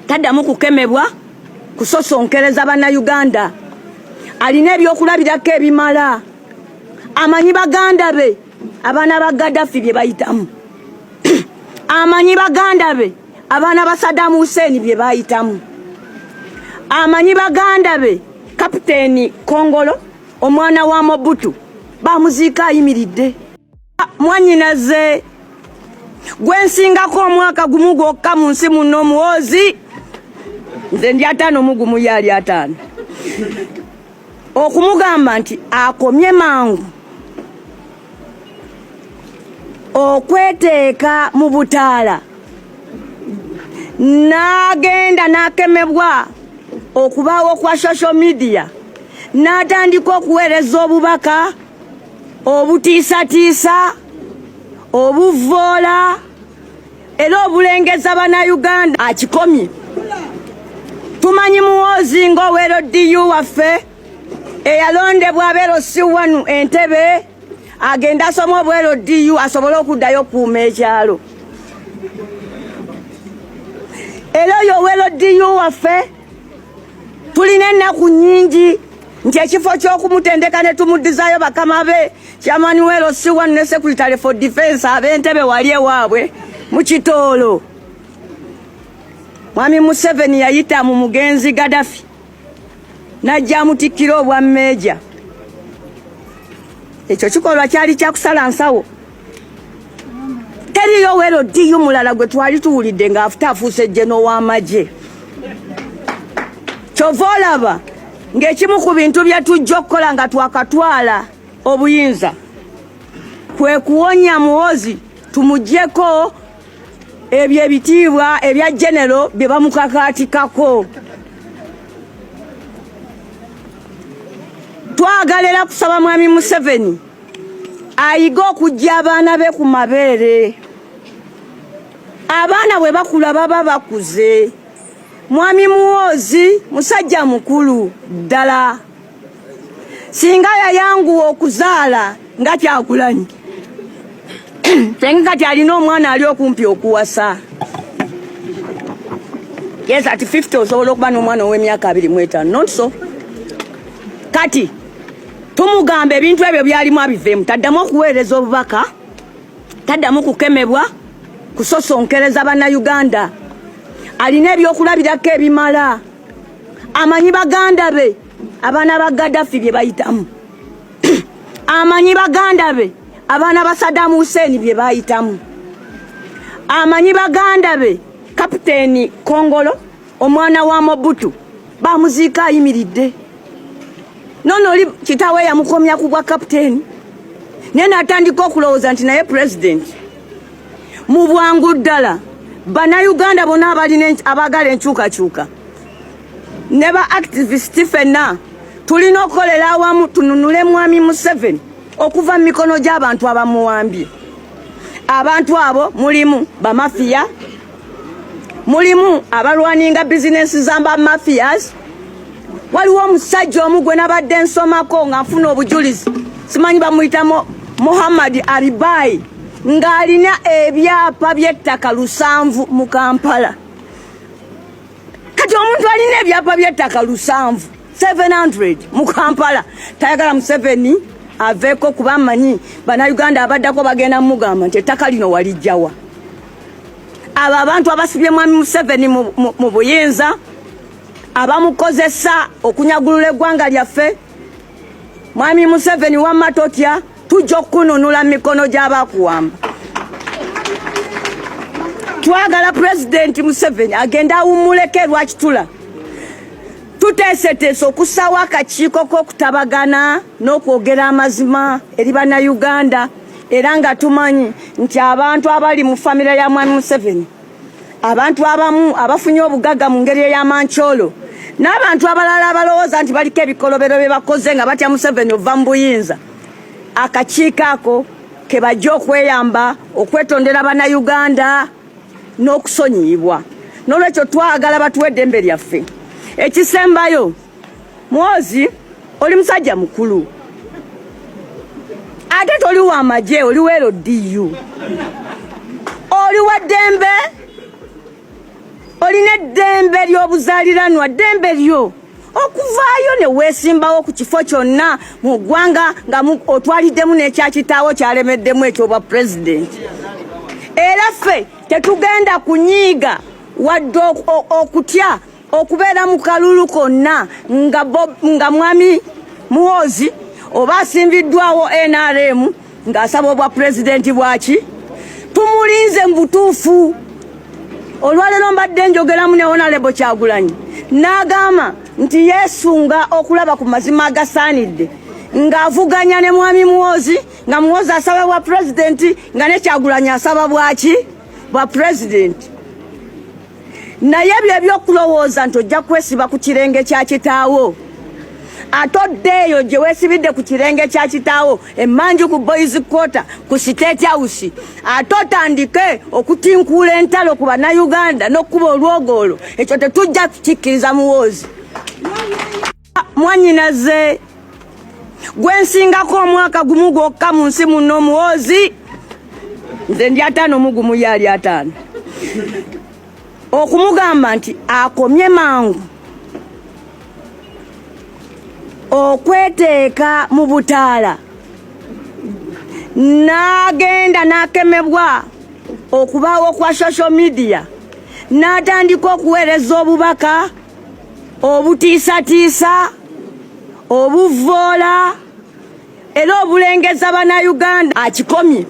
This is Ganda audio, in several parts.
taddamu kukemebwa kusosonkereza bannayuganda. Alina ebyokulabirako ebimala. Amanyi baganda be abaana ba Gaddafi bye bayitamu. Amanyi baganda be abaana ba Saddam Hussein bye bayitamu. Amanyi baganda be Kapiteeni Kongolo omwana wa Mobutu bamuziika ayimiridde. Mwanyinaze gwensingako omwaka gumu gwokka mu nsi muno Muhoozi, nze ndi 5 mu gumu yali 5. Okumugamba nti akomye mangu okweteeka mu butaala n'agenda n'akemebwa okubaawo kwa social media n'atandika okuweereza obubaka obutiisatiisa obuvoola era obulengeza bannayuganda akikomye. Tumanyi Muhoozi ng'Owero DU waffe eyalondebwa abeero si wanu Entebbe agenda asoma Owero DU asobole okuddayo okuuma ekyalo. Era oyo Owero DU waffe tulina ennaku nnyingi nti ekifo ky'okumutendeka ne tumuddizayo bakama be Chairman Owero si wanu ne Secretary for Defense ab'Entebbe wali ewaabwe mu Kitoolo. Mwami Museveni yayita mu mugenzi Gaddafi najja amutikkira obwa mmeeja. Ekyo kikolwa kyali kyakusala nsawo. Teriyo Owero DU mulala gwe twali tuwulidde ng'afuuse jjeno w'amagye. Kyova olaba ng'ekimu ku bintu bye tujja okukola nga twakatwala obuyinza kwe kuwonya Muhoozi tumuggyeko ebyo ebitiibwa ebya genero bye bamukakaatikako. Twagala era kusaba Mwami Museveni ayiga okujja abaana be ku mabeere. Abaana bwe bakula baba bakuze. Mwami Muhoozi musajja mukulu ddala. Singa yayanguwa okuzaala nga Kyagulanyi tenga kati alina omwana ali okumpi okuwasa. Yes, ati 50 osobola okuba n'omwana ow'emyaka 25. Not so. Kati tumugamba ebintu ebyo byalimu abiveemu. Taddamu okuweereza obubaka, taddamu kukemebwa kusosonkereza bannayuganda. Alina ebyokulabirako ebimala. Amanyi baganda be abaana ba Gaddafi bye bayitamu. Amanyi baganda be abaana ba Saddam Hussein bye bayitamu. Amanyi baganda be Kapiteeni Kongolo omwana wa Mobutu bamuziika ayimiridde. Nono oli kitaawe yamukomya ku bwa kapiteeni naye n'atandika okulowooza nti naye president mu bwangu ddala bannayuganda bonna abaagala enkyukakyuka ne ba activist ffenna tulina okukolera awamu tununule Mwami Museveni okuva mu mikono gy'abantu abamuwambye. Abantu abo mulimu bamafiya, mulimu abalwaninga bizinensi z'aba mafias. Waliwo omusajja omu gwe nabadde nsomako nga nfuna obujulizi, simanyi bamuyita Muhammad Alibai, ng'alina ebyapa by'ettaka 700 mu Kampala. Kati omuntu alina ebyapa by'ettaka 700 mu Kampala tayagala Museveni aveeko kuba amanyi bannayuganda abaddako bagenda mugamba nti ettaka lino walijjawa. Abo abantu abasibye Mwami Museveni mu buyinza abamukozesa okunyagulula eggwanga lyaffe, Mwami Museveni wamma totya, tujja okukununula mu mikono gy'abakuwamba. Twagala President Museveni agenda awummuleko Lwakitula. Tuteeseteese okussawo akakiiko k'okutabagana n'okwogera amazima eri bannayuganda, era nga tumanyi nti abantu abali mu famire ya Mwami Museveni, abantu abamu abafunye obugagga mu ngeri ey'amankyolo, n'abantu abalala abalowooza nti baliko ebikolobero bye bakoze nga batya Museveni ova mu buyinza, akakiiko ako ke bajja okweyamba okwetondera bannayuganda n'okusonyiyibwa. N'olwekyo twagala batuwe eddembe lyaffe. Ekisembayo, Muhoozi oli musajja mukulu, ate toli wa magye, oli Owero DU, oli wa ddembe, olina eddembe ly'obuzaaliranwa, ddembe lyo okuvaayo ne weesimbawo ku kifo kyonna mu ggwanga nga otwaliddemu n'ekyakitaawo kyalemeddemu ekyobwa pulezidenti. Era ffe tetugenda kunyiiga wadde okutya okubeera mu kalulu konna nga mwami Muhoozi oba asimbiddwawo NRM ng'asaba obwa pulezidenti bwaki. Tumulinze mu butuufu. Olwaleero mbadde njogeramu ne Honorable Kyagulanyi n'agamba nti yeesunga okulaba ku mazima agasaanidde ng'avuganya ne mwami Muhoozi, nga Muhoozi asaba bwa pulezidenti nga ne Kyagulanyi asaba bwaki bwa pulezidenti. Naye ebyo ebyokulowooza nti ojja kwesiba ku kirenge kya kitaawo, atoddeeyo gye weesibidde ku kirenge kya kitaawo emmanju ku Boys Quarter ku State House, ate otandike okutinkuula entalo ku bannayuganda n'okkuba olwogolo, ekyo tetujja kukikkiriza Muhoozi. Mwannyinaze gwe nsingako omwaka gumu gwokka mu nsi muno Muhoozi, nze ndi 5 mu gumu ye ali 5, okumugamba nti akomye mangu okweteeka mu butaala, n'agenda n'akemebwa okubaawo kwa social media, n'atandika okuweereza obubaka obutiisatiisa, obuvoola era obulengeza bannayuganda. Akikomye.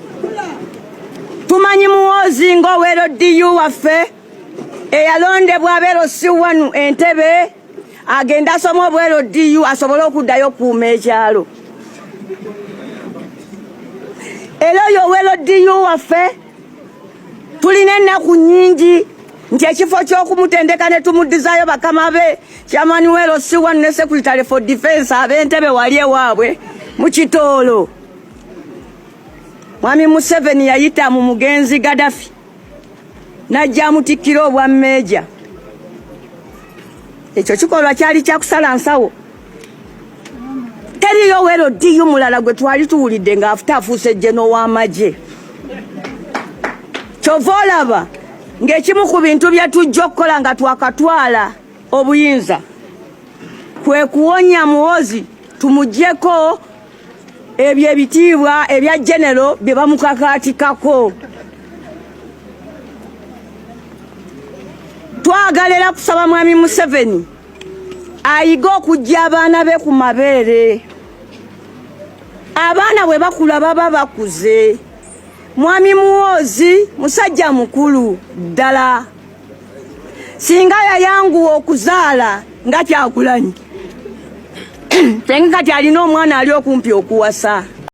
Tumanyi Muhoozi ng'Owero DU waffe eyalondebwa abeera C1 Entebbe, agenda asoma Owero DU asobole okuddayo kuuma ekyalo. Era oyo Owero DU waffe tulina ennaku nnyingi nti ekifo ky'okumutendeka ne tumuddizaayo bakama be Chairman Owero C1 ne Secretary for Defense ab'Entebbe wali ewaabwe mu Kitoolo. Mwami Museveni yayita mu mugenzi Gaddafi n'ajja amutikkira obwa mmeeja. Ekyo kikolwa kyali kyakusala nsawo. Teriyo Owero DU mulala gwe twali tuwulidde ng'afuuse jeno w'amagye. Kyova olaba ng'ekimu ku bintu bye tujja okukola nga twakatwala obuyinza kwe kuwonya Muhoozi tumuggyeko ebyo ebitiibwa ebya genero bye bamukakaatikako. Twagala era kusaba mwami Museveni ayiga okujja abaana be ku mabeere. Abaana bwe bakula baba bakuze. Mwami Muhoozi musajja mukulu ddala. Singa yayanguwa okuzaala nga Kyagulanyi, tenga kati alina omwana ali okumpi okuwasa.